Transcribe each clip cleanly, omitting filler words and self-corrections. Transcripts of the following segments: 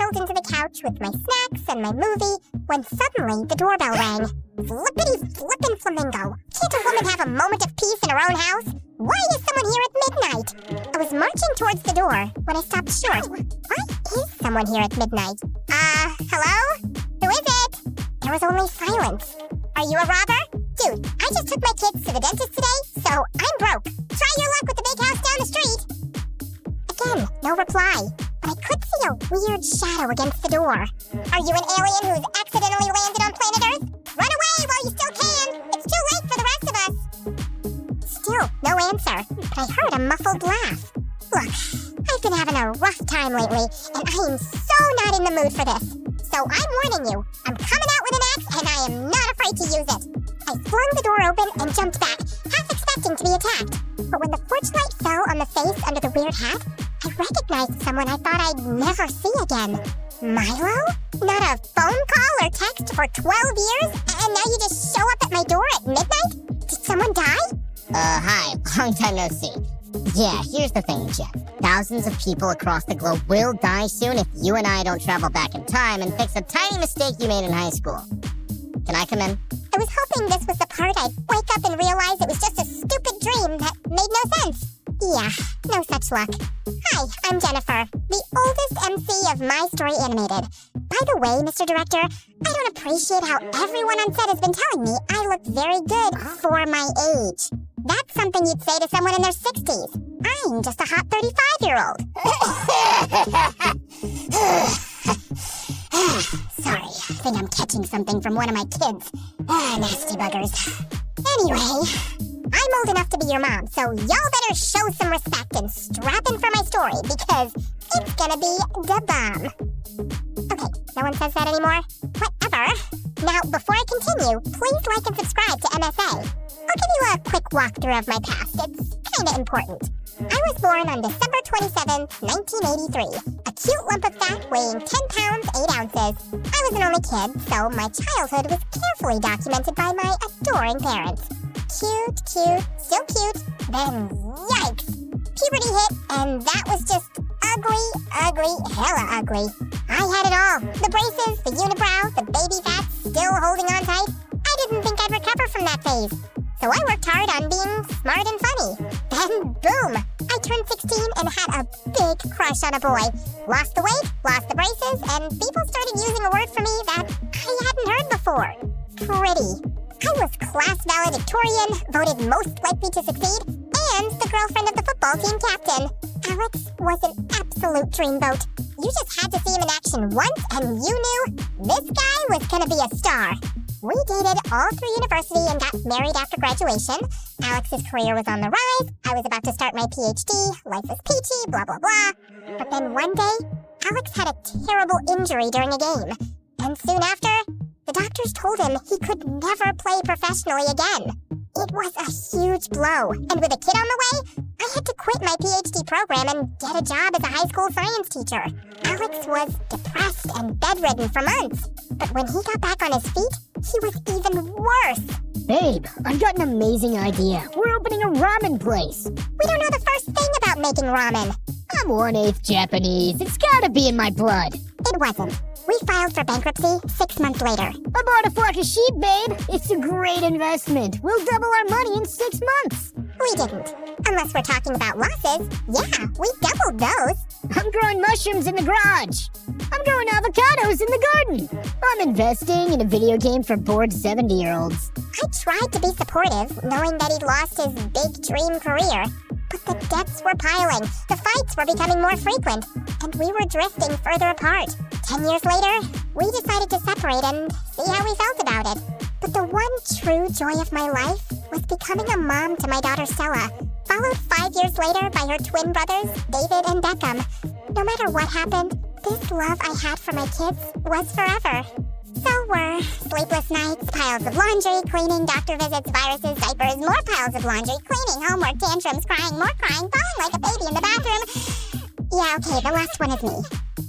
settled into the couch with my snacks and my movie when suddenly the doorbell rang. Flippity-flippin' flamingo. Can't a woman have a moment of peace in her own house? Why is someone here at midnight? I was marching towards the door when I stopped short. Why is someone here at midnight? Hello? Who is it? There was only silence. Are you a robber? Dude, I just took my kids to the dentist today, so I'm broke. Try your luck with the big house down the street. Again, no reply. But I could see a weird shadow against the door. Are you an alien who's accidentally landed on planet Earth? Run away while you still can! It's too late for the rest of us! Still, no answer, but I heard a muffled laugh. Look, I've been having a rough time lately, and I am so not in the mood for this. So I'm warning you, I'm coming out with an axe, and I am not afraid to use it. I flung the door open and jumped back, half expecting to be attacked. But when the porch light fell on the face under the weird hat, I recognized someone I thought I'd never see again. Milo? Not a phone call or text for 12 years? And now you just show up at my door at midnight? Did someone die? Hi. Long time no see. Yeah, here's the thing, Jeff. Thousands of people across the globe will die soon if you and I don't travel back in time and fix a tiny mistake you made in high school. Can I come in? I was hoping this was the part I'd wake up and realize it was just a stupid dream that made no sense. Yeah, no such luck. Hi, I'm Jennifer, the oldest MC of My Story Animated. By the way, Mr. Director, I don't appreciate how everyone on set has been telling me I look very good for my age. That's something you'd say to someone in their 60s. I'm just a hot 35-year-old. Sorry, I think I'm catching something from one of my kids. Nasty buggers. Anyway, I'm old enough to be your mom, so y'all better show some respect and strap in for my story, because it's gonna be da bomb. Okay, no one says that anymore? Whatever. Now, before I continue, please like and subscribe to MSA. I'll give you a quick walkthrough of my past. It's kinda important. I was born on December 27th, 1983. A cute lump of fat weighing 10 pounds, 8 ounces. I was an only kid, so my childhood was carefully documented by my adoring parents. Cute, still cute, then yikes! Puberty hit, and that was just ugly, hella ugly. I had it all. The braces, the unibrow, the baby fat still holding on tight. I didn't think I'd recover from that phase. So I worked hard on being smart and funny. Then, boom! I turned 16 and had a big crush on a boy. Lost the weight, lost the braces, and people started using a word for me that I hadn't heard before. Pretty. I was class valedictorian, voted most likely to succeed, and the girlfriend of the football team captain. Alex was an absolute dreamboat. You just had to see him in action once, and you knew this guy was gonna be a star. We dated all through university and got married after graduation. Alex's career was on the rise. I was about to start my PhD. Life was peachy, blah, blah, blah. But then one day, Alex had a terrible injury during a game. And soon after, the doctors told him he could never play professionally again. It was a huge blow. And with a kid on the way, I had to quit my PhD program and get a job as a high school science teacher. Alex was depressed and bedridden for months. But when he got back on his feet, he was even worse. Babe, I've got an amazing idea. We're opening a ramen place. We don't know the first thing about making ramen. I'm 1/8 Japanese. It's gotta be in my blood. It wasn't. We filed for bankruptcy 6 months later. I bought a flock of sheep, babe. It's a great investment. We'll double our money in 6 months. We didn't. Unless we're talking about losses. Yeah, we doubled those. I'm growing mushrooms in the garage. I'm growing avocados in the garden. I'm investing in a video game for bored 70-year-olds. I tried to be supportive, knowing that he'd lost his big dream career. But the debts were piling, the fights were becoming more frequent, and we were drifting further apart. 10 years later, we decided to separate and see how we felt about it. But the one true joy of my life was becoming a mom to my daughter Stella, followed 5 years later by her twin brothers, David and Beckham. No matter what happened, this love I had for my kids was forever. So were sleepless nights, piles of laundry, cleaning, doctor visits, viruses, diapers, more piles of laundry, cleaning, homework, tantrums, crying, more crying, bawling like a baby in the bathroom. Yeah, okay, the last one is me.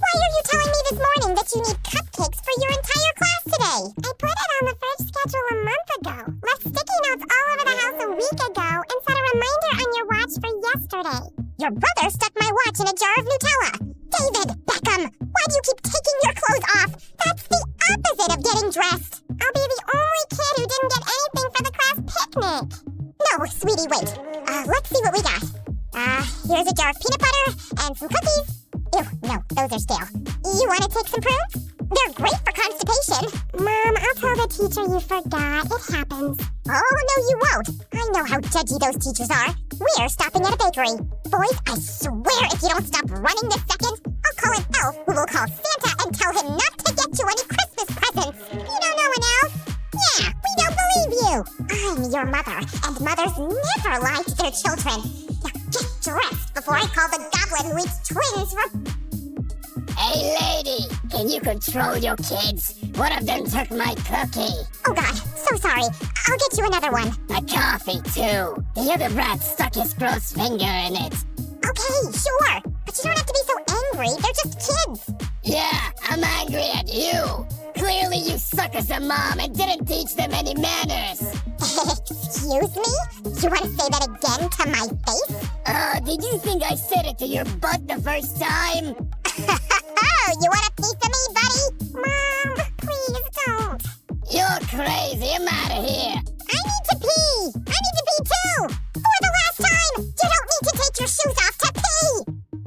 Why are you telling me this morning that you need cupcakes for your entire class today? I put it on the fridge schedule a month ago. Left sticky notes all over the house a week ago and set a reminder on your watch for yesterday. Your brother stuck my watch in a jar of Nutella. David Beckham, Why do you keep taking your clothes off? That's the opposite of getting dressed. I'll be the only kid who didn't get anything for the class picnic. No, sweetie, wait. Let's see what we got. Here's a jar of peanut butter and some cookies. Ew, no, those are stale. You want to take some prunes? They're great for constipation. Mom, I'll tell the teacher you forgot. It happens. Oh, no, you won't. I know how judgy those teachers are. We're stopping at a bakery. Boys, I swear if you don't stop running this second, I'll call an elf who will call Santa and tell him not to get you any Christmas presents. You don't know an elf? Yeah, we don't believe you. I'm your mother, and mothers never lie to their children. Now get dressed before I call the goblin who eats twins for... Hey, lady, can you control your kids? One of them took my cookie. Oh, God, so sorry. I'll get you another one. A coffee, too. The other brat stuck his gross finger in it. Okay, sure. But you don't have to be so angry. They're just kids. Yeah, I'm angry at you. Clearly you suck as a mom and didn't teach them any manners. Excuse me? You want to say that again to my face? Did you think I said it to your butt the first time? Oh, you want a piece of me, buddy? Mom, please don't. You're crazy. I'm out of here. I need to pee. I need to pee too. For the last time, you don't need to take your shoes off to pee.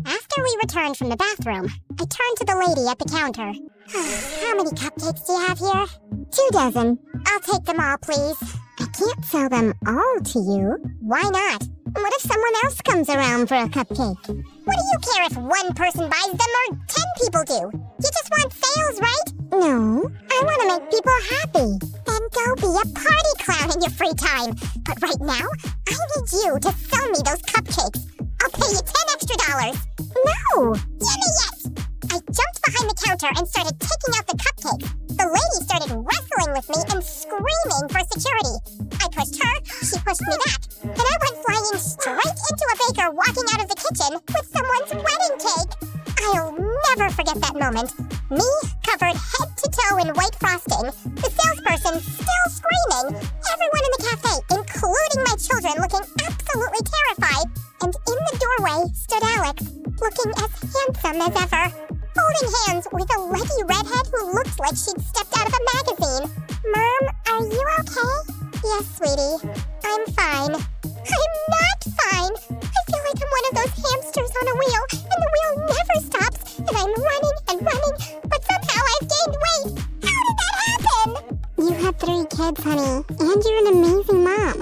After we returned from the bathroom, I turned to the lady at the counter. How many cupcakes do you have here? 2 dozen. I'll take them all, please. I can't sell them all to you. Why not? What if someone else comes around for a cupcake? What do you care if one person buys them or 10 people do? You just want sales, right? No, I want to make people happy. Then go be a party clown in your free time. But right now, I need you to sell me those cupcakes. I'll pay you $10 extra. No! Give me it! I jumped behind the counter and started taking out the cupcakes. The lady started wrestling with me and screaming for security. I pushed her, she pushed me back, and I went flying straight into a baker walking out of the kitchen with someone's wedding cake. I'll never forget that moment. Me, covered head to toe in white frosting, the salesperson still screaming, everyone in the cafe, including my children, looking absolutely terrified, and in the doorway stood Alex, looking as handsome as ever, holding hands with a leggy redhead who looked like she'd stepped out of a magazine. Mom, are you okay? Yes, sweetie. I'm fine. I'm not fine. I feel like I'm one of those hamsters on a wheel, and the wheel never stops, and I'm running and running, but somehow I've gained weight. How did that happen? You had 3 kids, honey, and you're an amazing mom.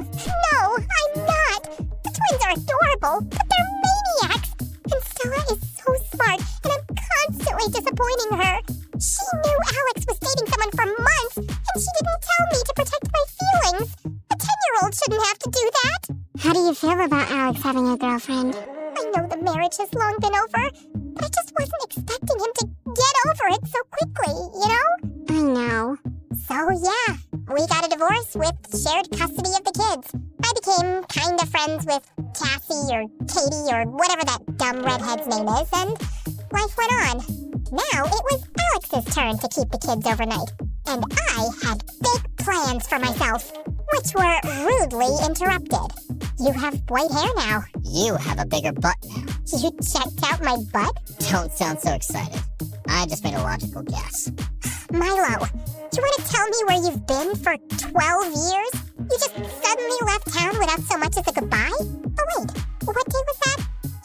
No, I'm not. The twins are adorable, but they're maniacs. And Stella is so smart, and I'm constantly disappointing her. She knew Alex was dating someone for months, and she didn't tell me to protect my feelings. A 10-year-old shouldn't have to do that. How do you feel about Alex having a girlfriend? I know the marriage has long been over, but I just wasn't expecting him to get over it so quickly, you know? I know. So yeah, we got a divorce with shared custody of the kids. I became kind of friends with Cassie or Katie or whatever that dumb redhead's name is, and life went on. Now it was Alex's turn to keep the kids overnight, and I had big plans for myself, which were rudely interrupted. You have white hair now. You have a bigger butt now. You checked out my butt? Don't sound so excited. I just made a logical guess. Milo, do you want to tell me where you've been for 12 years? You just suddenly left town without so much as a goodbye? Oh wait, what day was that?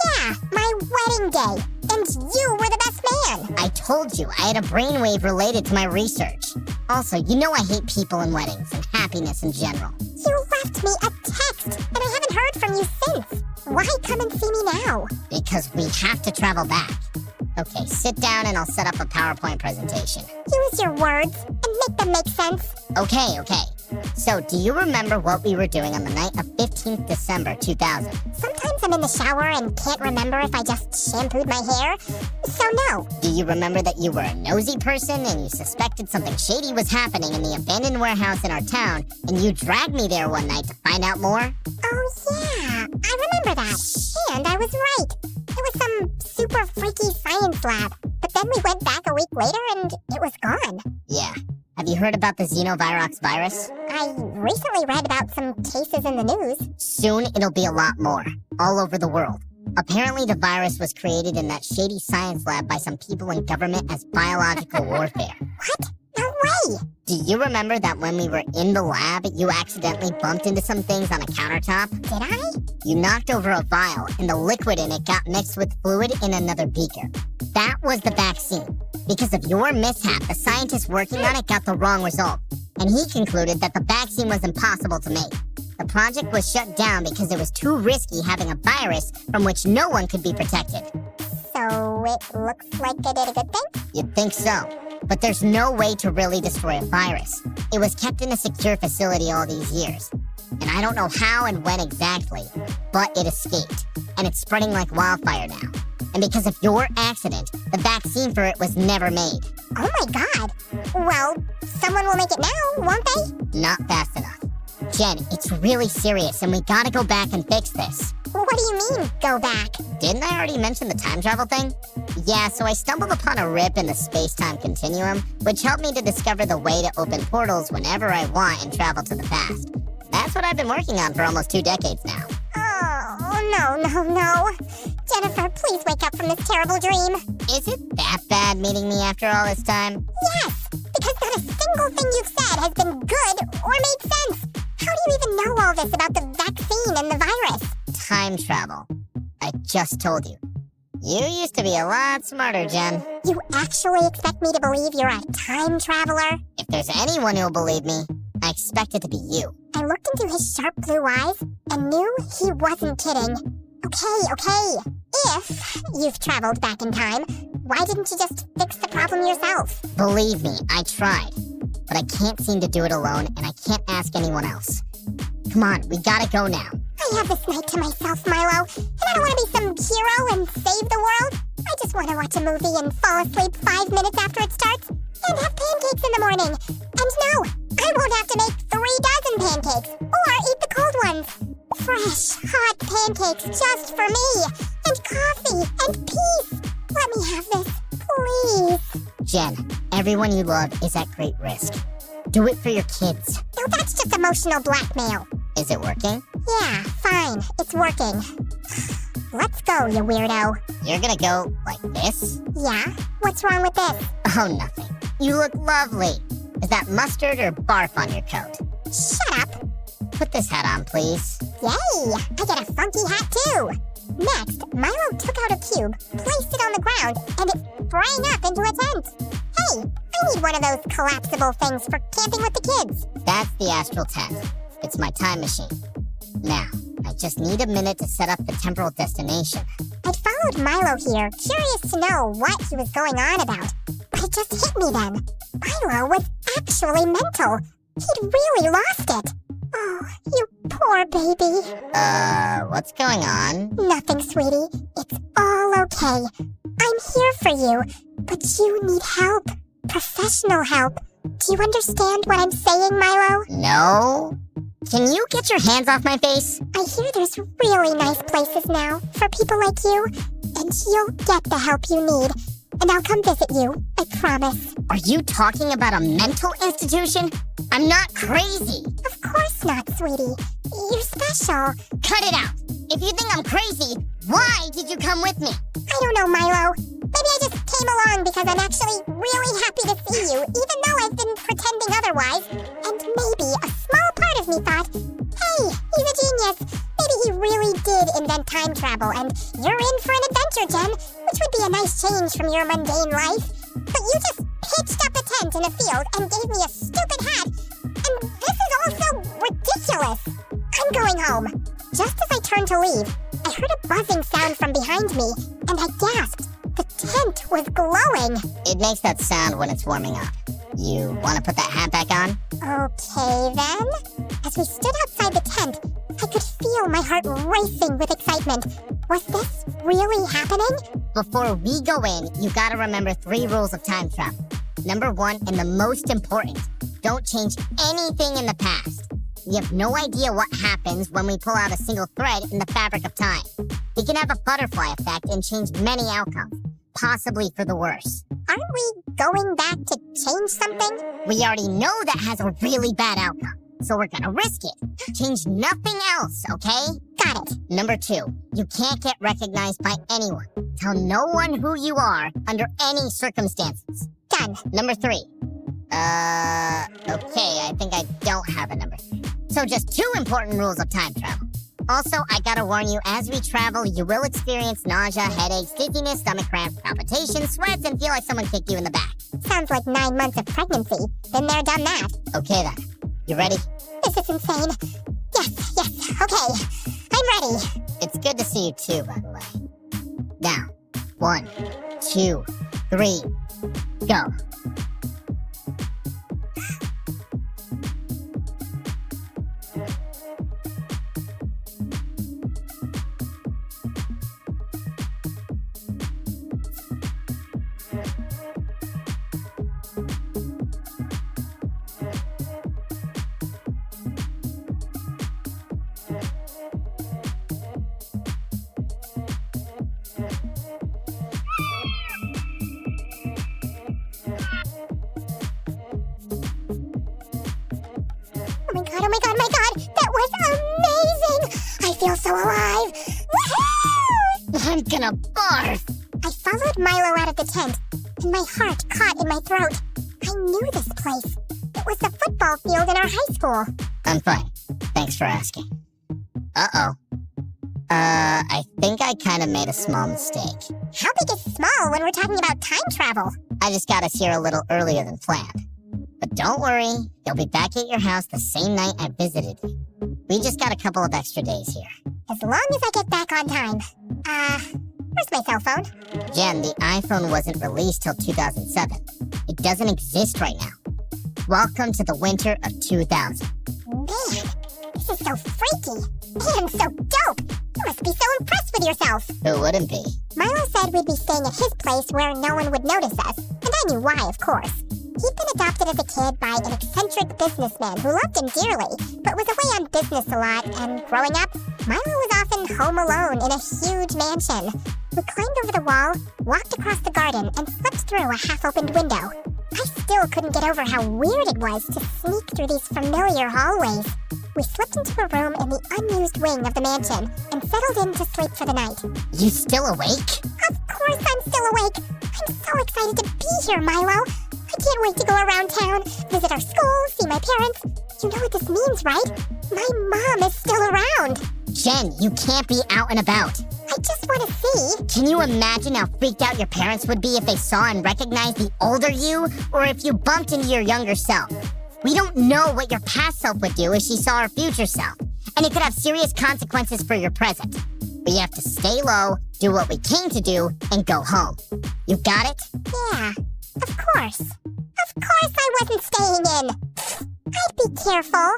Yeah, my wedding day. And you were the best man. I told you, I had a brainwave related to my research. Also, you know I hate people and weddings and happiness in general. You left me a text, and I haven't heard from you since. Why come and see me now? Because we have to travel back. Okay, sit down and I'll set up a PowerPoint presentation. Use your words and make them make sense. Okay. So, do you remember what we were doing on the night of 15th December 2000? Sometimes I'm in the shower and can't remember if I just shampooed my hair. So no. Do you remember that you were a nosy person and you suspected something shady was happening in the abandoned warehouse in our town, and you dragged me there one night to find out more? Oh yeah, I remember that. And I was right. It was some super freaky science lab. But then we went back a week later and it was gone. Yeah. Have you heard about the xenovirox virus? I recently read about some cases in the news. Soon it'll be a lot more, all over the world. Apparently the virus was created in that shady science lab by some people in government as biological warfare. What? No way! Do you remember that when we were in the lab, you accidentally bumped into some things on a countertop? Did I? You knocked over a vial, and the liquid in it got mixed with fluid in another beaker. That was the vaccine. Because of your mishap, the scientist working on it got the wrong result, and he concluded that the vaccine was impossible to make. The project was shut down because it was too risky having a virus from which no one could be protected. So it looks like I did a good thing? You'd think so. But there's no way to really destroy a virus. It was kept in a secure facility all these years. And I don't know how and when exactly, but it escaped. And it's spreading like wildfire now. And because of your accident, the vaccine for it was never made. Oh my god. Well, someone will make it now, won't they? Not fast enough. Jen, it's really serious and we gotta go back and fix this. What do you mean, go back? Didn't I already mention the time travel thing? Yeah, so I stumbled upon a rip in the space-time continuum, which helped me to discover the way to open portals whenever I want and travel to the past. That's what I've been working on for almost 2 decades now. Oh, no. Jennifer, please wake up from this terrible dream. Is it that bad meeting me after all this time? Yes, because not a single thing you've said has been good or made sense. How do you even know all this about the vaccine and the virus? Time travel. I just told you. You used to be a lot smarter, Jen. You actually expect me to believe you're a time traveler? If there's anyone who'll believe me, I expect it to be you. I looked into his sharp blue eyes and knew he wasn't kidding. Okay. If you've traveled back in time, why didn't you just fix the problem yourself? Believe me, I tried. But I can't seem to do it alone, and I can't ask anyone else. Come on, we gotta go now. I have this night to myself, Milo, and I don't want to be some hero and save the world. I just want to watch a movie and fall asleep 5 minutes after it starts, and have pancakes in the morning. And no, I won't have to make 3 dozen pancakes, or eat the cold ones. Fresh, hot pancakes just for me, and coffee, and peace. Let me have this, please. Jen, everyone you love is at great risk. Do it for your kids. No, that's just emotional blackmail. Is it working? Yeah, fine. It's working. Let's go, you weirdo. You're gonna go like this? Yeah? What's wrong with this? Oh, nothing. You look lovely. Is that mustard or barf on your coat? Shut up. Put this hat on, please. Yay! I get a funky hat, too. Next, Milo took out a cube, placed it on the ground, and it sprang up into a tent. Hey, I need one of those collapsible things for camping with the kids. That's the astral tent. It's my time machine. Now, I just need a minute to set up the temporal destination. I'd followed Milo here, curious to know what he was going on about. But it just hit me then. Milo was actually mental. He'd really lost it. Oh, you poor baby. What's going on? Nothing, sweetie. It's all okay. I'm here for you, but you need help. Professional help. Do you understand what I'm saying, Milo? No. Can you get your hands off my face? I hear there's really nice places now for people like you, and you'll get the help you need. And I'll come visit you, I promise. Are you talking about a mental institution? I'm not crazy. Of course not, sweetie. You're special. Cut it out. If you think I'm crazy, why did you come with me? I don't know, Milo. Maybe I just came along because I'm actually really happy to see you, even though I've been pretending otherwise. And maybe a small part of me thought, hey, he's a genius. Maybe he really did invent time travel, and you're in for an adventure, Jen, which would be a nice change from your mundane life. But you just pitched up a tent in a field and gave me a stupid hat. And this is also ridiculous. I'm going home. Just as I turned to leave, I heard a buzzing sound from behind me, and I gasped. The tent was glowing. It makes that sound when it's warming up. You want to put that hat back on? Okay, then. As we stood outside the tent, I could feel my heart racing with excitement. Was this really happening? Before we go in, you gotta remember 3 rules of time travel. Number 1, and the most important, don't change anything in the past. You have no idea what happens when we pull out a single thread in the fabric of time. It can have a butterfly effect and change many outcomes, possibly for the worse. Aren't we going back to change something? We already know that has a really bad outcome. so we're gonna risk it. Change nothing else, okay? Got it. Number 2, you can't get recognized by anyone. Tell no one who you are under any circumstances. Done. Number 3. Okay, I think I don't have a number 3. So just 2 important rules of time travel. Also, I gotta warn you, as we travel, you will experience nausea, headaches, dizziness, stomach cramps, palpitations, sweats, and feel like someone kicked you in the back. Sounds like 9 months of pregnancy. Been there, done that. Okay then. You ready? This is insane. Yes, okay. I'm ready. It's good to see you too, by the way. Now, 1, 2, 3, go. Oh my god. That was amazing. I feel so alive. Woohoo! I'm gonna barf. I followed Milo out of the tent, and my heart caught in my throat. I knew this place. It was the football field in our high school. I'm fine. Thanks for asking. Uh-oh. I think I kind of made a small mistake. How big is small when we're talking about time travel? I just got us here a little earlier than planned. But don't worry, you'll be back at your house the same night I visited you. We just got a couple of extra days here. As long as I get back on time. Where's my cell phone? Jen, the iPhone wasn't released till 2007. It doesn't exist right now. Welcome to the winter of 2000. Man, this is so freaky and so dope. You must be so impressed with yourself. Who wouldn't be? Milo said we'd be staying at his place where no one would notice us, and I knew why, of course. He'd been adopted as a kid by an eccentric businessman who loved him dearly, but was away on business a lot, and growing up, Milo was often home alone in a huge mansion. We climbed over the wall, walked across the garden, and slipped through a half-opened window. I still couldn't get over how weird it was to sneak through these familiar hallways. We slipped into a room in the unused wing of the mansion and settled in to sleep for the night. You still awake? Of course I'm still awake. I'm so excited to be here, Milo. I can't wait to go around town, visit our school, see my parents. You know what this means, right? My mom is still around. Jen, you can't be out and about. I just want to see. Can you imagine how freaked out your parents would be if they saw and recognized the older you, or if you bumped into your younger self? We don't know what your past self would do if she saw her future self, and it could have serious consequences for your present. We have to stay low, do what we came to do, and go home. You got it? Yeah, of course. Of course I wasn't staying in. I'd be careful.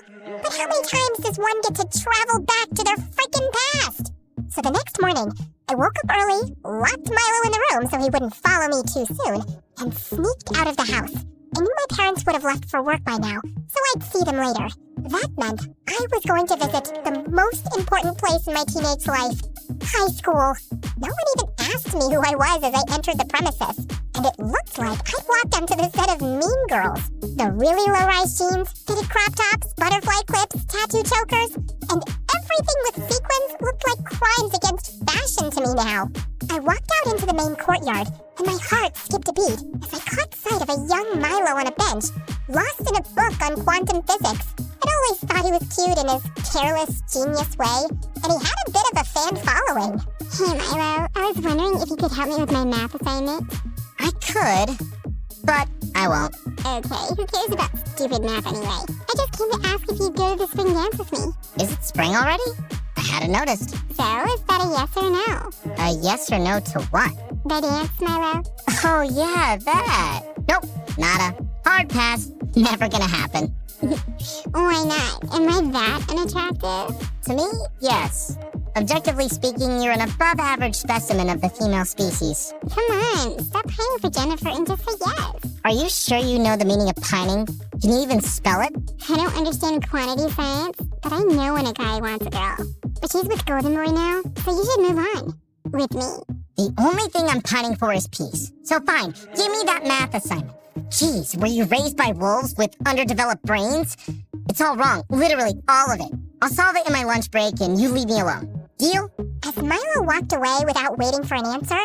But how many times does one get to travel back to their freaking past? So the next morning, I woke up early, locked Milo in the room so he wouldn't follow me too soon, and sneaked out of the house. I knew my parents would have left for work by now, so I'd see them later. That meant I was going to visit the most important place in my teenage life, high school. No one even asked me who I was as I entered the premises, and it looked like I'd walked onto the set of Mean Girls. The really low-rise jeans, fitted crop tops, butterfly clips, tattoo chokers, and everything with sequins looked like crimes against fashion to me now. I walked out into the main courtyard, and my heart skipped a beat as I caught sight of a young Milo on a bench, lost in a book on quantum physics. I'd always thought he was cute in his careless, genius way, and he had a bit of a fan following. Hey Milo, I was wondering if you could help me with my math assignment. I could, but I won't. Okay, who cares about stupid math anyway? I just came to ask if you'd go to the spring dance with me. Is it spring already? I hadn't noticed. So, is that a yes or no? A yes or no to what? The dance, Milo. Oh yeah, that. Nope, nada. Hard pass. Never gonna happen. Why not? Am I that unattractive? To me, yes. Objectively speaking, you're an above-average specimen of the female species. Come on, stop pining for Jennifer and just say yes. Are you sure you know the meaning of pining? Can you even spell it? I don't understand quantity science, but I know when a guy wants a girl. But she's with Golden Boy now, so you should move on. With me. The only thing I'm pining for is peace. So fine, give me that math assignment. Jeez, were you raised by wolves with underdeveloped brains? It's all wrong. Literally, all of it. I'll solve it in my lunch break and you leave me alone. Deal? As Milo walked away without waiting for an answer,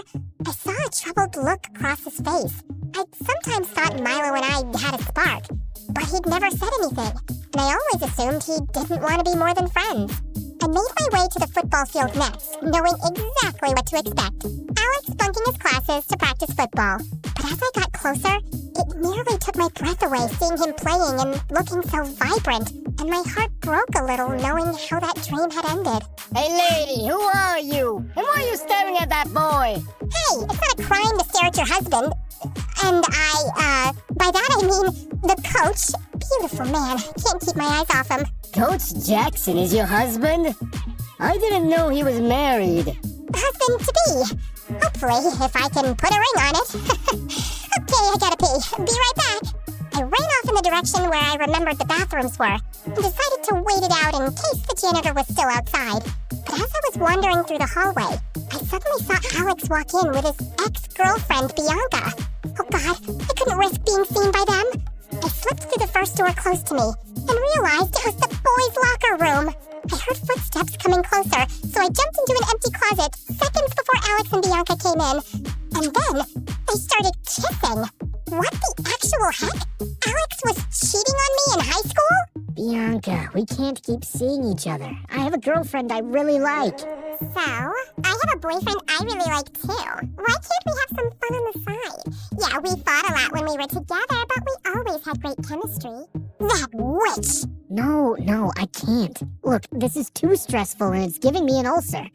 I saw a troubled look across his face. I'd sometimes thought Milo and I had a spark, but he'd never said anything, and I always assumed he didn't want to be more than friends. I made my way to the football field next, knowing exactly what to expect. Alex bunking his classes to practice football, but as I got closer, it nearly took my breath away seeing him playing and looking so vibrant, and my heart broke a little knowing how that dream had ended. Hey lady, who are you? And why are you staring at that boy? Hey, it's not a crime to stare at your husband. And by that I mean the coach. Beautiful man. Can't keep my eyes off him. Coach Jackson is your husband? I didn't know he was married. Husband-to-be. Hopefully, if I can put a ring on it. Okay, I gotta pee. Be right back. I ran off in the direction where I remembered the bathrooms were, and decided to wait it out in case the janitor was still outside. But as I was wandering through the hallway, I suddenly saw Alex walk in with his ex-girlfriend, Bianca. Oh God, I couldn't risk being seen by them. I slipped through the first door close to me, and realized it was the boys' locker room. I heard footsteps coming closer, so I jumped into an empty closet seconds before Alex and Bianca came in. And then, they started kissing. What the actual heck? Alex was cheating on me in high school? Bianca, we can't keep seeing each other. I have a girlfriend I really like. So, I have a boyfriend I really like too. Why can't we have some fun on the side? Yeah, we fought a lot when we were together, but we always had great chemistry. That witch! No, I can't. Look, this is too stressful and it's giving me an ulcer.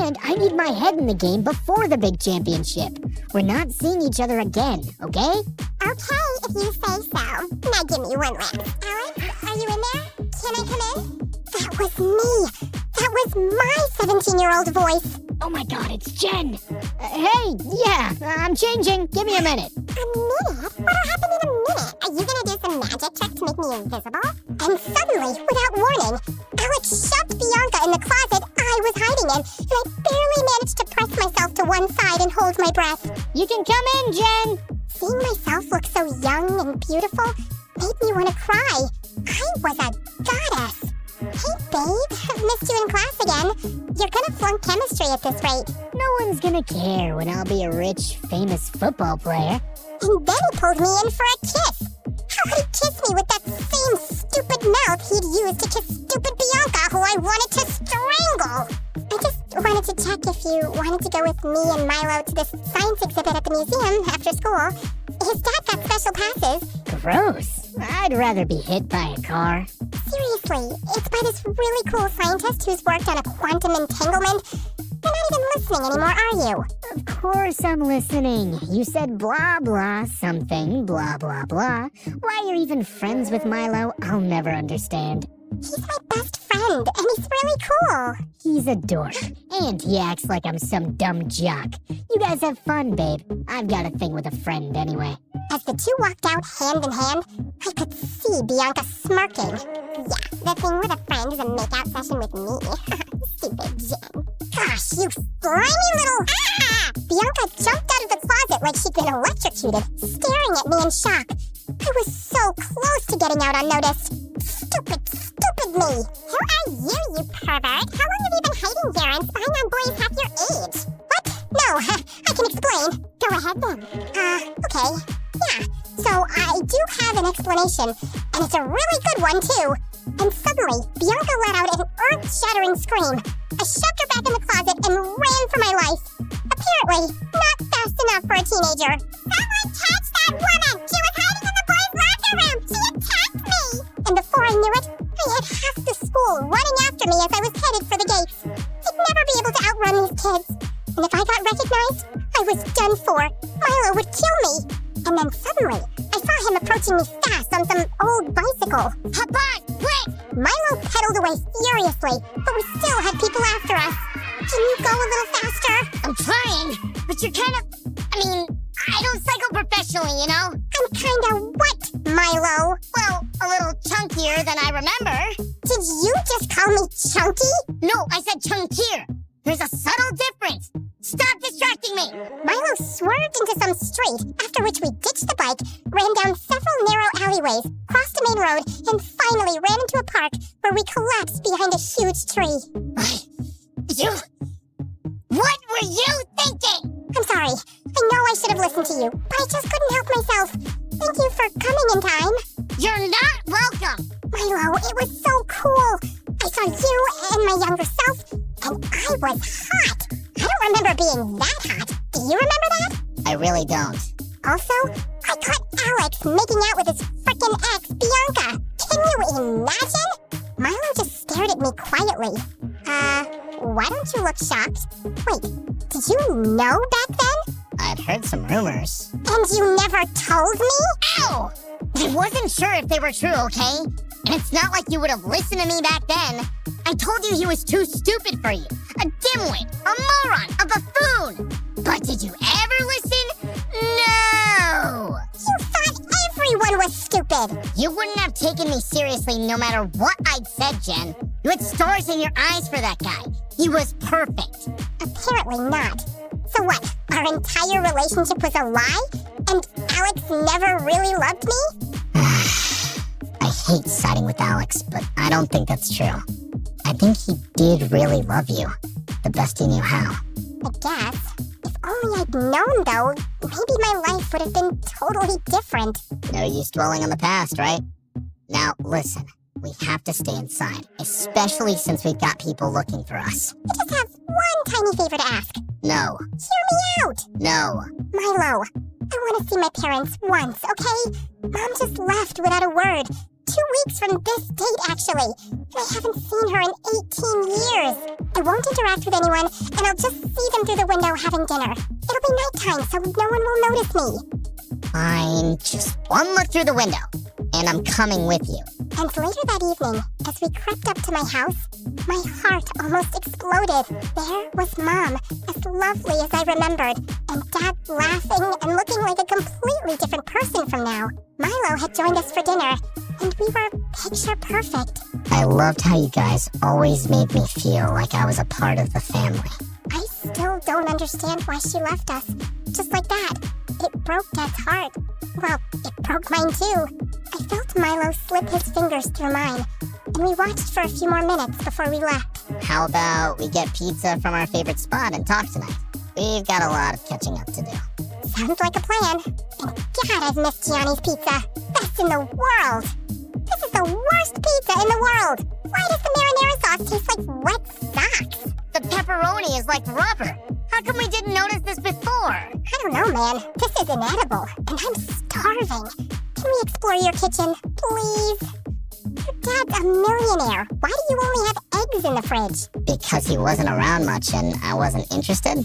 And I need my head in the game before the big championship. We're not seeing each other again, okay? Okay, if you say so. Now give me one last. Alex, are you in there? Can I come in? That was me. That was my 17-year-old voice. Oh my God, it's Jen. Hey, yeah, I'm changing. Give me a minute. A minute? What'll happen in a minute? Are you gonna do some magic trick to make me invisible? And suddenly, without warning, Alex shoved Bianca in the closet I was hiding in, and I barely managed to press myself to one side and hold my breath. You can come in, Jen. Seeing myself look so young and beautiful made me want to cry. I was a goddess. Hey, babe, missed you in class again. You're gonna flunk chemistry at this rate. No one's gonna care when I'll be a rich, famous football player. And then he pulled me in for a kiss. How could he kiss me with that same stupid mouth he'd used to kiss stupid Bianca, who I wanted to strangle? I just wanted to check if you wanted to go with me and Milo to this science exhibit at the museum after school. His dad got special passes. Gross. I'd rather be hit by a car. Seriously, it's by this really cool scientist who's worked on a quantum entanglement. You're not even listening anymore, are you? Of course I'm listening. You said blah blah something, blah blah blah. Why you're even friends with Milo, I'll never understand. He's my best friend, and he's really cool. He's a dork, and he acts like I'm some dumb jock. You guys have fun, babe. I've got a thing with a friend anyway. As the two walked out hand in hand, I could see Bianca smirking. Yeah, the thing with a friend is a makeout session with me. Stupid Jen. Gosh, you slimy little... Ah! Bianca jumped out of the closet like she'd been electrocuted, staring at me in shock. I was so close to getting out unnoticed. Stupid me. Who are you pervert? How long have you been hiding here and spying on boys half your age? What? No, I can explain. Go ahead then. Okay. Yeah, so I do have an explanation, and it's a really good one too. And suddenly, Bianca let out an earth-shattering scream. I shoved her back in the closet and ran for my life. Apparently, not fast enough for a teenager. Someone catch that woman! She was hiding in the boys' locker room! She attacked me! And before I knew it, I had half the school running after me as I was headed for the gates. I'd never be able to outrun these kids. And if I got recognized, I was done for. Milo would kill me. And then suddenly, I saw him approaching me fast on some old bicycle. Hop on, quick! Milo pedaled away furiously, but we still had people after us. Can you go a little faster? I'm trying, but you're kind of... I don't cycle professionally, you know? I'm kinda what, Milo? Well, a little chunkier than I remember. Did you just call me chunky? No, I said chunkier. There's a subtle difference. Stop distracting me! Milo swerved into some street, after which we ditched the bike, ran down several narrow alleyways, crossed a main road, and finally ran into a were you thinking? I'm sorry. I know I should have listened to you, but I just couldn't help myself. Thank you for coming in time. You're not welcome. Milo, it was so cool. I saw you and my younger self, and I was hot. I don't remember being that hot. Do you remember that? I really don't. Also, I caught Alex making out with his frickin' ex, Bianca. Can you imagine? Milo just stared at me quietly. Why don't you look shocked? Wait, did you know back then? I'd heard some rumors. And you never told me? Ow! I wasn't sure if they were true, okay? And it's not like you would have listened to me back then. I told you he was too stupid for you. A dimwit, a moron, a buffoon. But did you ever listen? No! You thought everyone was stupid. You wouldn't have taken me seriously no matter what I'd said, Jen. You had stars in your eyes for that guy. He was perfect. Apparently not. So what, our entire relationship was a lie? And Alex never really loved me? I hate siding with Alex, but I don't think that's true. I think he did really love you. The best he knew how. I guess. If only I'd known, though, maybe my life would have been totally different. No use dwelling on the past, right? Now, listen. We have to stay inside, especially since we've got people looking for us. I just have one tiny favor to ask. No. Hear me out! No. Milo, I want to see my parents once, okay? Mom just left without a word. 2 weeks from this date, actually. And I haven't seen her in 18 years. I won't interact with anyone, and I'll just see them through the window having dinner. It'll be nighttime, so no one will notice me. Fine. Just one look through the window, and I'm coming with you. And later that evening, as we crept up to my house, my heart almost exploded. There was Mom, as lovely as I remembered, and Dad laughing and looking like a completely different person from now. Milo had joined us for dinner, and we were picture perfect. I loved how you guys always made me feel like I was a part of the family. I still don't understand why she left us. Just like that. It broke Dad's heart. Well, it broke mine too. I felt Milo slip his fingers through mine, and we watched for a few more minutes before we left. How about we get pizza from our favorite spot and talk tonight? We've got a lot of catching up to do. Sounds like a plan. And God, I've missed Gianni's pizza. Best in the world. This is the worst pizza in the world. Why does the marinara sauce taste like wet socks? The pepperoni is like rubber. How come we didn't notice this before? I don't know, man. This is inedible, and I'm starving. Can we explore your kitchen, please? Your dad's a millionaire. Why do you only have eggs in the fridge? Because he wasn't around much and I wasn't interested?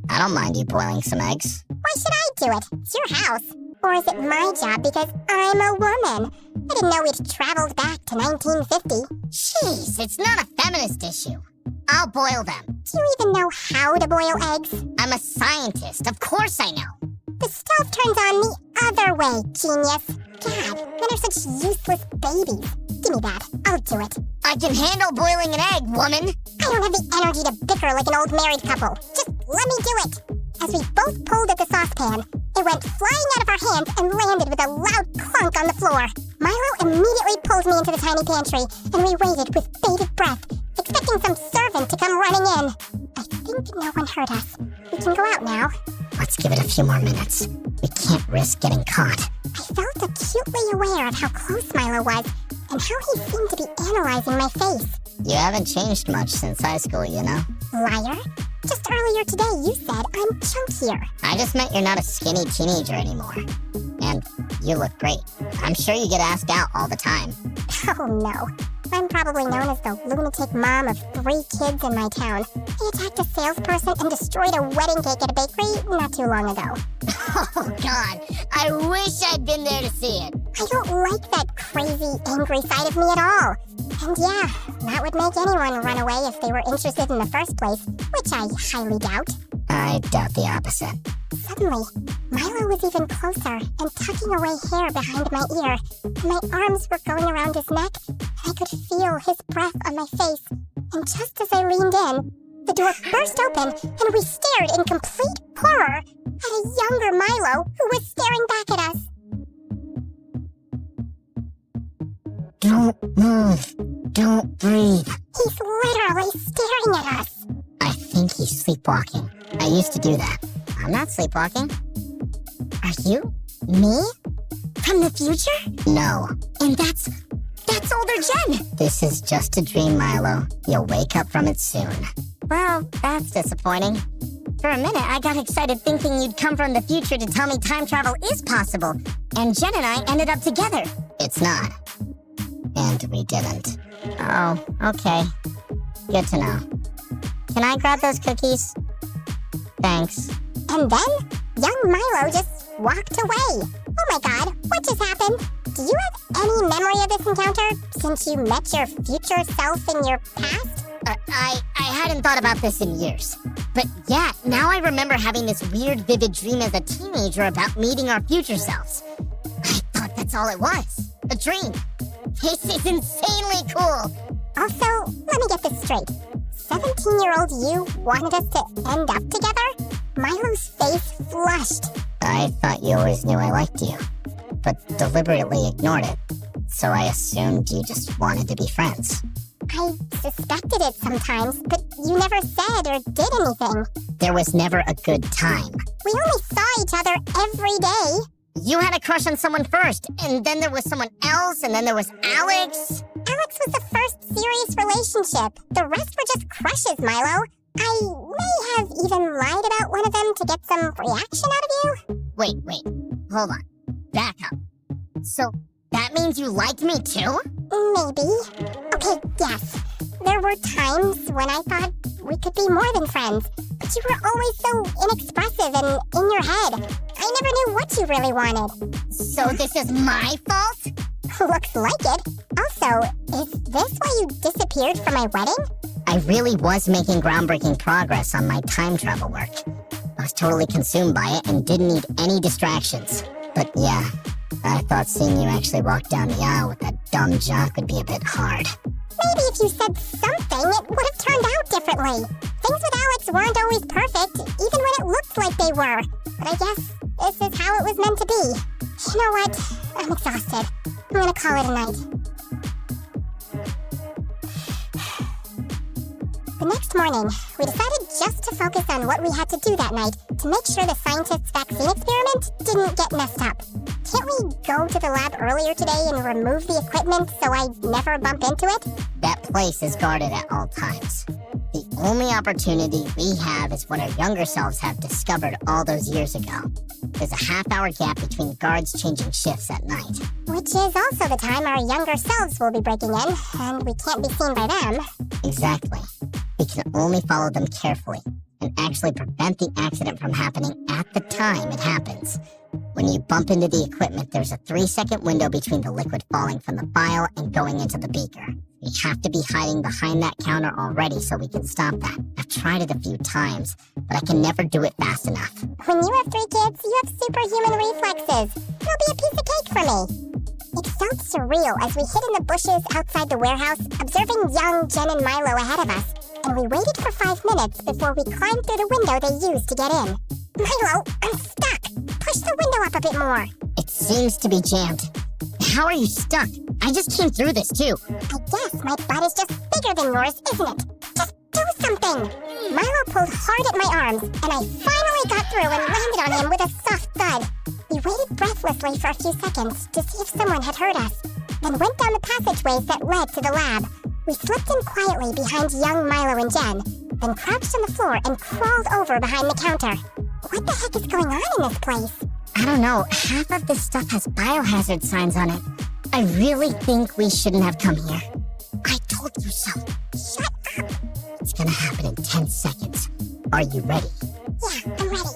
I don't mind you boiling some eggs. Why should I do it? It's your house. Or is it my job because I'm a woman? I didn't know we'd traveled back to 1950. Jeez, it's not a feminist issue. I'll boil them. Do you even know how to boil eggs? I'm a scientist. Of course I know. The stove turns on the other way, genius. God, men are such useless babies. Give me that. I'll do it. I can handle boiling an egg, woman. I don't have the energy to bicker like an old married couple. Just let me do it. As we both pulled at the saucepan, it went flying out of our hands and landed with a loud clunk on the floor. Milo immediately pulled me into the tiny pantry, and we waited with bated breath, expecting some servant to come running in. I think no one heard us. We can go out now. Let's give it a few more minutes. We can't risk getting caught. I felt acutely aware of how close Milo was, and how he seemed to be analyzing my face. You haven't changed much since high school, you know? Liar. Just earlier today you said I'm chunkier. I just meant you're not a skinny teenager anymore. And you look great. I'm sure you get asked out all the time. Oh no. I'm probably known as the lunatic mom of 3 kids in my town. I attacked a salesperson and destroyed a wedding cake at a bakery not too long ago. Oh, God. I wish I'd been there to see it. I don't like that crazy, angry side of me at all. And yeah, that would make anyone run away if they were interested in the first place, which I highly doubt. I doubt the opposite. Suddenly, Milo was even closer and tucking away hair behind my ear. My arms were going around his neck, and I could feel his breath on my face. And just as I leaned in, the door burst open, and we stared in complete horror at a younger Milo who was staring back at us. Don't move. Don't breathe. He's literally staring at us. I think he's sleepwalking. I used to do that. I'm not sleepwalking. Are you? Me? From the future? No. And that's older Jen! This is just a dream, Milo. You'll wake up from it soon. Well, that's disappointing. For a minute, I got excited thinking you'd come from the future to tell me time travel is possible. And Jen and I ended up together. It's not. And we didn't. Oh, okay. Good to know. Can I grab those cookies? Thanks. And then, young Milo just walked away. Oh my god, what just happened? Do you have any memory of this encounter since you met your future self in your past? I hadn't thought about this in years. But yeah, now I remember having this weird, vivid dream as a teenager about meeting our future selves. I thought that's all it was. A dream. This is insanely cool. Also, let me get this straight. 17-year-old you wanted us to end up together? Milo's face flushed. I thought you always knew I liked you, but deliberately ignored it. So I assumed you just wanted to be friends. I suspected it sometimes, but you never said or did anything. There was never a good time. We only saw each other every day. You had a crush on someone first, and then there was someone else, and then there was Alex. Alex was the first serious relationship. The rest were just crushes, Milo. I may have even lied about one of them to get some reaction out of you. Wait, hold on. Back up. So, that means you liked me too? Maybe. Okay, yes. There were times when I thought we could be more than friends, but you were always so inexpressive and in your head. I never knew what you really wanted. So this is my fault? Looks like it. Also, is this why you disappeared from my wedding? I really was making groundbreaking progress on my time travel work. I was totally consumed by it and didn't need any distractions. But yeah, I thought seeing you actually walk down the aisle with that dumb jock would be a bit hard. Maybe if you said something, it would have turned out differently. Things with Alex weren't always perfect, even when it looked like they were. But I guess this is how it was meant to be. You know what? I'm exhausted. I'm gonna call it a night. The next morning, we decided just to focus on what we had to do that night to make sure the scientists' vaccine experiment didn't get messed up. Can't we go to the lab earlier today and remove the equipment so I never bump into it? That place is guarded at all times. The only opportunity we have is what our younger selves have discovered all those years ago. There's a half-hour gap between guards changing shifts at night. Which is also the time our younger selves will be breaking in, and we can't be seen by them. Exactly. We can only follow them carefully and actually prevent the accident from happening at the time it happens. When you bump into the equipment, there's a 3-second window between the liquid falling from the vial and going into the beaker. We have to be hiding behind that counter already so we can stop that. I've tried it a few times, but I can never do it fast enough. When you have 3 kids, you have superhuman reflexes. It'll be a piece of cake for me. It felt surreal as we hid in the bushes outside the warehouse, observing young Jen and Milo ahead of us. And we waited for 5 minutes before we climbed through the window they used to get in. Milo, I'm stuck. Push the window up a bit more. It seems to be jammed. How are you stuck? I just came through this too. I guess my butt is just bigger than yours, isn't it? Just do something. Milo pulled hard at my arms, and I finally got through and landed on him with a soft thud. We waited breathlessly for a few seconds to see if someone had heard us, then went down the passageways that led to the lab. We slipped in quietly behind young Milo and Jen, then crouched on the floor and crawled over behind the counter. What the heck is going on in this place? I don't know. Half of this stuff has biohazard signs on it. I really think we shouldn't have come here. I told you so. Shut up. It's gonna happen in 10 seconds. Are you ready? Yeah, I'm ready.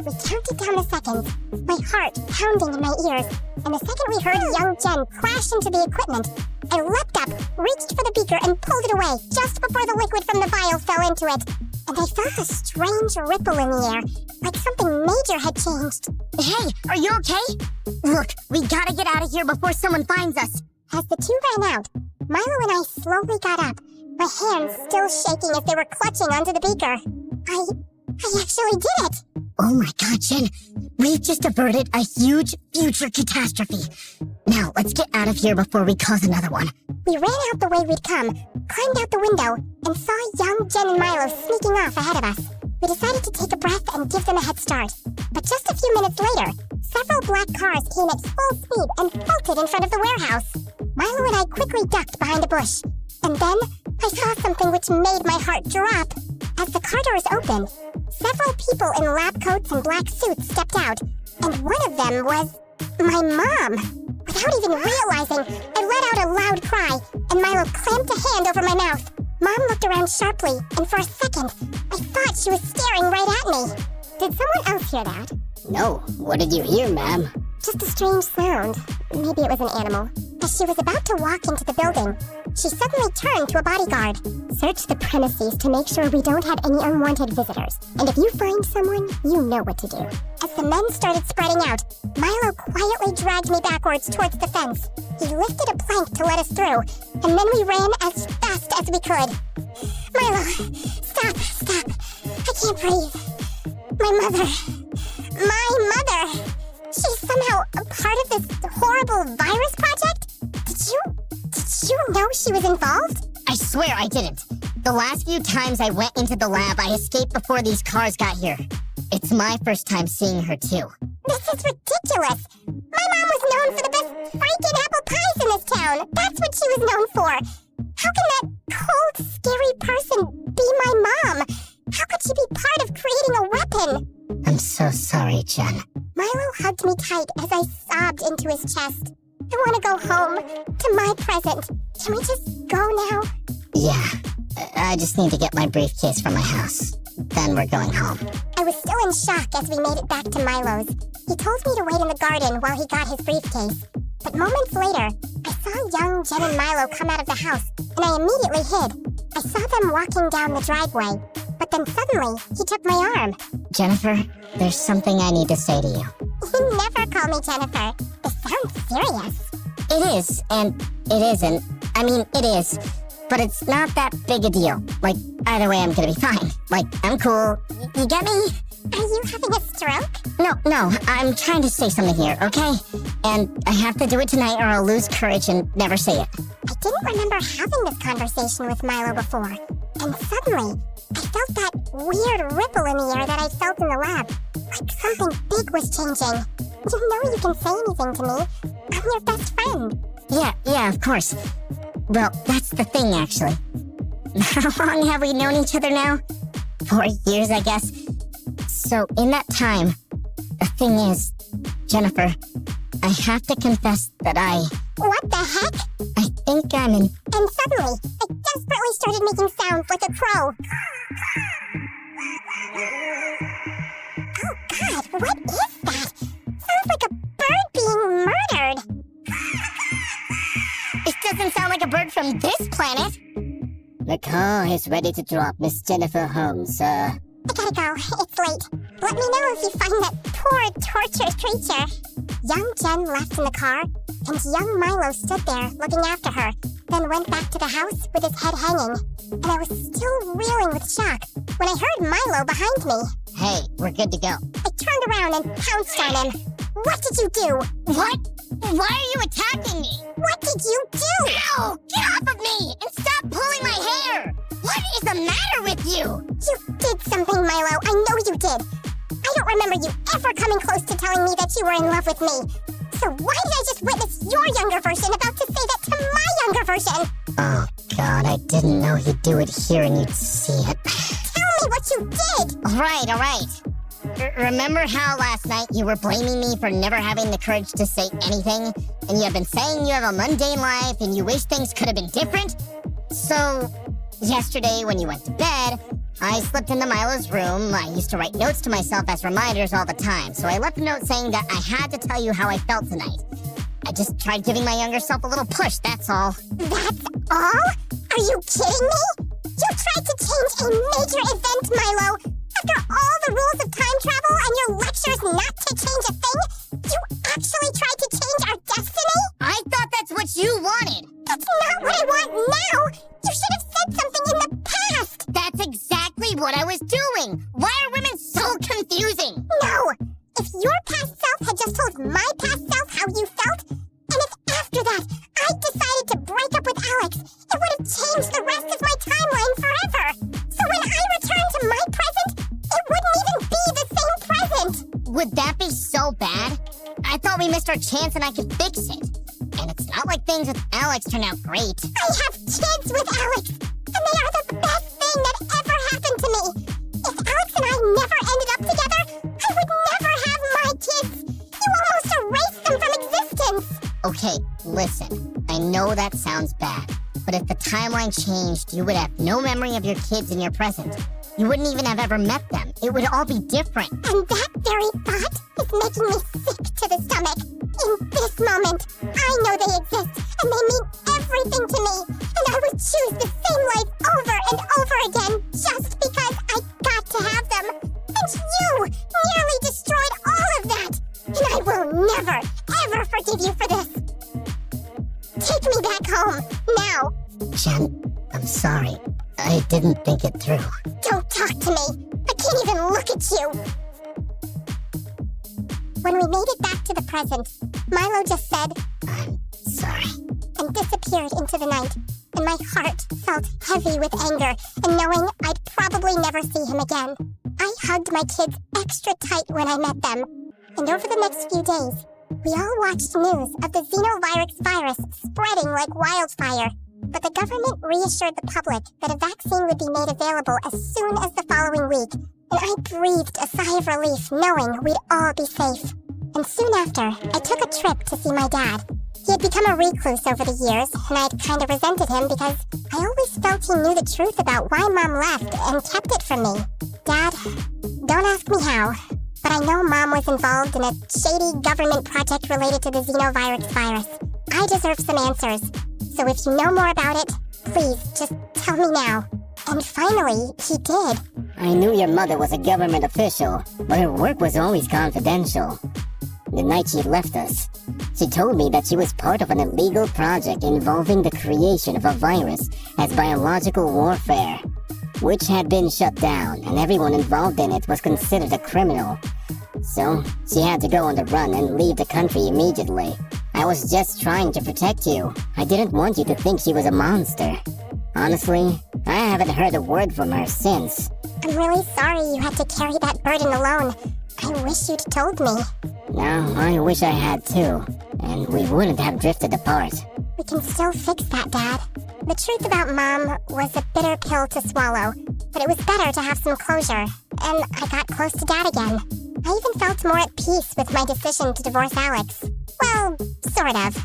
We counted down the seconds, my heart pounding in my ears, and the second we heard young Jen crash into the equipment, I leapt up, reached for the beaker, and pulled it away just before the liquid from the vial fell into it. And I felt a strange ripple in the air, like something major had changed. Hey, are you okay? Look, we gotta get out of here before someone finds us. As the two ran out, Milo and I slowly got up, my hands still shaking as they were clutching onto the beaker. I actually did it! Oh my god, Jen. We've just averted a huge future catastrophe. Now, let's get out of here before we cause another one. We ran out the way we'd come, climbed out the window, and saw young Jen and Milo sneaking off ahead of us. We decided to take a breath and give them a head start. But just a few minutes later, several black cars came at full speed and halted in front of the warehouse. Milo and I quickly ducked behind a bush. And then I saw something which made my heart drop. As the car doors opened, several people in lab coats and black suits stepped out, and one of them was my mom. Without even realizing, I let out a loud cry, and Milo clamped a hand over my mouth. Mom looked around sharply, and for a second, I thought she was staring right at me. Did someone else hear that? No, what did you hear, ma'am? Just a strange sound. Maybe it was an animal. As she was about to walk into the building, she suddenly turned to a bodyguard. Search the premises to make sure we don't have any unwanted visitors. And if you find someone, you know what to do. As the men started spreading out, Milo quietly dragged me backwards towards the fence. He lifted a plank to let us through, and then we ran as fast as we could. Milo, stop. I can't breathe. My mother. She's somehow a part of this horrible virus project? Did you know she was involved? I swear I didn't. The last few times I went into the lab, I escaped before these cars got here. It's my first time seeing her, too. This is ridiculous. My mom was known for the best freaking apple pies in this town. That's what she was known for. How can that cold, scary person be my mom? How could she be part of creating a weapon? I'm so sorry, Jen. Milo hugged me tight as I sobbed into his chest. I want to go home, to my present. Can we just go now? Yeah, I just need to get my briefcase from my house. Then we're going home. I was still in shock as we made it back to Milo's. He told me to wait in the garden while he got his briefcase. But moments later, I saw young Jen and Milo come out of the house, and I immediately hid. I saw them walking down the driveway, but then suddenly, he took my arm. Jennifer, there's something I need to say to you. You never call me Jennifer. This sounds serious. It is, and it isn't. I mean, it is, but it's not that big a deal. Like, either way, I'm gonna be fine. Like, I'm cool. You get me? Are you having a stroke? No, I'm trying to say something here, okay? And I have to do it tonight or I'll lose courage and never say it. I didn't remember having this conversation with Milo before. And suddenly, I felt that weird ripple in the air that I felt in the lab. Like something big was changing. You know you can say anything to me. I'm your best friend. Yeah, of course. Well, that's the thing, actually. How long have we known each other now? 4 years, I guess. So, in that time, the thing is, Jennifer, I have to confess that What the heck? I think I'm in... And suddenly, I desperately started making sounds like a crow. Oh God, what is that? Sounds like a bird being murdered. It doesn't sound like a bird from this planet. The car is ready to drop Miss Jennifer home, sir. I gotta go. It's late. Let me know if you find that poor, tortured creature. Young Jen left in the car, and young Milo stood there looking after her, then went back to the house with his head hanging. And I was still reeling with shock when I heard Milo behind me. Hey, we're good to go. I turned around and pounced on him. What did you do? What? Why are you attacking me? What did you do? Ow! Get off of me! And stop pulling my hair! What is the matter with you? You did something, Milo. I know you did. I don't remember you ever coming close to telling me that you were in love with me. So why did I just witness your younger version about to say that to my younger version? Oh, God, I didn't know he'd do it here and you'd see it. Tell me what you did! All right. Remember how last night you were blaming me for never having the courage to say anything? And you have been saying you have a mundane life and you wish things could have been different? So, yesterday when you went to bed, I slipped into Milo's room. I used to write notes to myself as reminders all the time, so I left a note saying that I had to tell you how I felt tonight. I just tried giving my younger self a little push, that's all. That's all? Are you kidding me? You tried to change a major event, Milo! After all the rules of time travel and your lectures not to change a thing, you actually tried to change our destiny? I thought that's what you wanted. That's not what I want now! You should have said something in the past! That's exactly what I was doing. Why are women so confusing? No! If your past self had just told my past self how you felt, and if after that I decided to break up with Alex, it would have changed the rest of my timeline forever. So when I return to my present, Would that be so bad? I thought we missed our chance and I could fix it. And it's not like things with Alex turn out great. I have kids with Alex, and they are the best thing that ever happened to me. If Alex and I never ended up together, I would never have my kids. You almost erased them from existence. Okay, listen. I know that sounds bad, but if the timeline changed, you would have no memory of your kids in your present. You wouldn't even have ever met them. It would all be different. And that very thought is making me sick to the stomach. In this moment, I know they exist, and they mean everything to me. And I would choose the same life over and over again just because I got to have them. And you nearly destroyed all of that. And I will never, ever forgive you for this. Take me back home, now. Jen, I'm sorry. I didn't think it through. Don't talk to me. I can't even look at you. When we made it back to the present, Milo just said, I'm sorry. And disappeared into the night. And my heart felt heavy with anger and knowing I'd probably never see him again. I hugged my kids extra tight when I met them. And over the next few days, we all watched news of the xenovirus virus spreading like wildfire. But the government reassured the public that a vaccine would be made available as soon as the following week, and I breathed a sigh of relief knowing we'd all be safe. And soon after, I took a trip to see my dad. He had become a recluse over the years, and I'd kind of resented him because I always felt he knew the truth about why Mom left and kept it from me. Dad, don't ask me how, but I know Mom was involved in a shady government project related to the xenovirus virus. I deserve some answers. So if you know more about it, please, just tell me now. And finally, he did. I knew your mother was a government official, but her work was always confidential. The night she left us, she told me that she was part of an illegal project involving the creation of a virus as biological warfare, which had been shut down, and everyone involved in it was considered a criminal. So, she had to go on the run and leave the country immediately. I was just trying to protect you. I didn't want you to think she was a monster. Honestly, I haven't heard a word from her since. I'm really sorry you had to carry that burden alone. I wish you'd told me. No, I wish I had too. And we wouldn't have drifted apart. We can still fix that, Dad. The truth about Mom was a bitter pill to swallow, but it was better to have some closure, and I got close to Dad again. I even felt more at peace with my decision to divorce Alex. Well, sort of.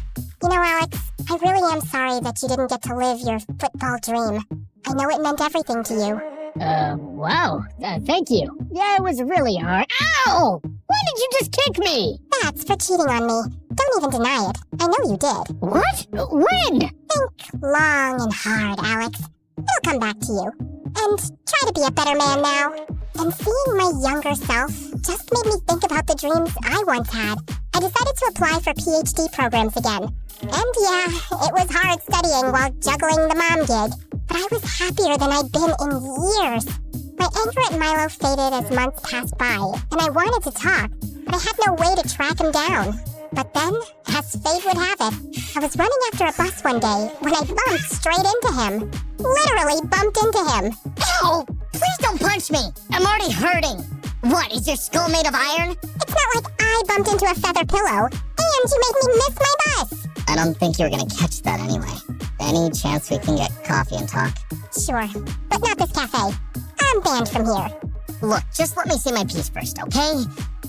You know, Alex, I really am sorry that you didn't get to live your football dream. I know it meant everything to you. Wow. Thank you. Yeah, it was really hard. Ow! Why did you just kick me? That's for cheating on me. Don't even deny it. I know you did. What? When? Think long and hard, Alex. It'll come back to you. And try to be a better man now. And seeing my younger self just made me think about the dreams I once had. I decided to apply for PhD programs again. And yeah, it was hard studying while juggling the mom gig. But I was happier than I'd been in years. My anger at Milo faded as months passed by, and I wanted to talk, but I had no way to track him down. But then, as fate would have it, I was running after a bus one day when I bumped straight into him. Literally bumped into him. Ow! Please don't punch me! I'm already hurting! What, is your skull made of iron? It's not like I bumped into a feather pillow, and you made me miss my bus! I don't think you were gonna catch that anyway. Any chance we can get coffee and talk? Sure, but not this cafe. I'm banned from here. Look, just let me say my piece first, okay?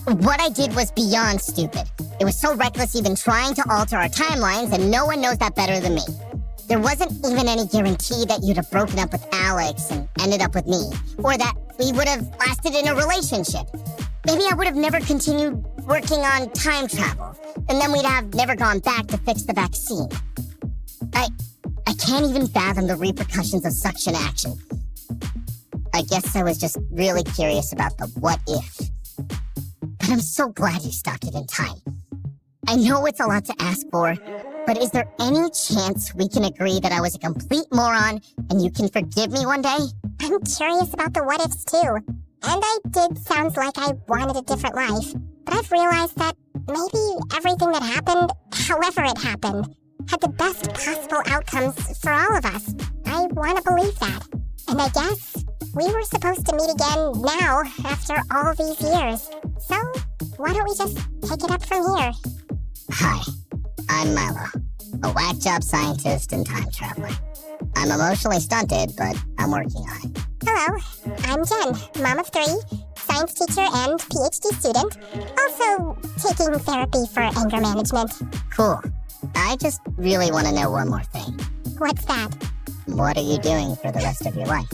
What I did was beyond stupid. It was so reckless even trying to alter our timelines, and no one knows that better than me. There wasn't even any guarantee that you'd have broken up with Alex and ended up with me, or that we would have lasted in a relationship. Maybe I would have never continued working on time travel, and then we'd have never gone back to fix the vaccine. I can't even fathom the repercussions of such an action. I guess I was just really curious about the what if. But I'm so glad you stopped it in time. I know it's a lot to ask for, but is there any chance we can agree that I was a complete moron and you can forgive me one day? I'm curious about the what ifs too. And I did sound like I wanted a different life. But I've realized that maybe everything that happened, however it happened, had the best possible outcomes for all of us. I want to believe that. And I guess we were supposed to meet again now after all these years. So why don't we just pick it up from here? Hi, I'm Milo, a whack job scientist and time traveler. I'm emotionally stunted, but I'm working on it. Hello, I'm Jen, mom of 3, science teacher and PhD student, also taking therapy for anger management. Cool. I just really want to know one more thing. What's that? What are you doing for the rest of your life?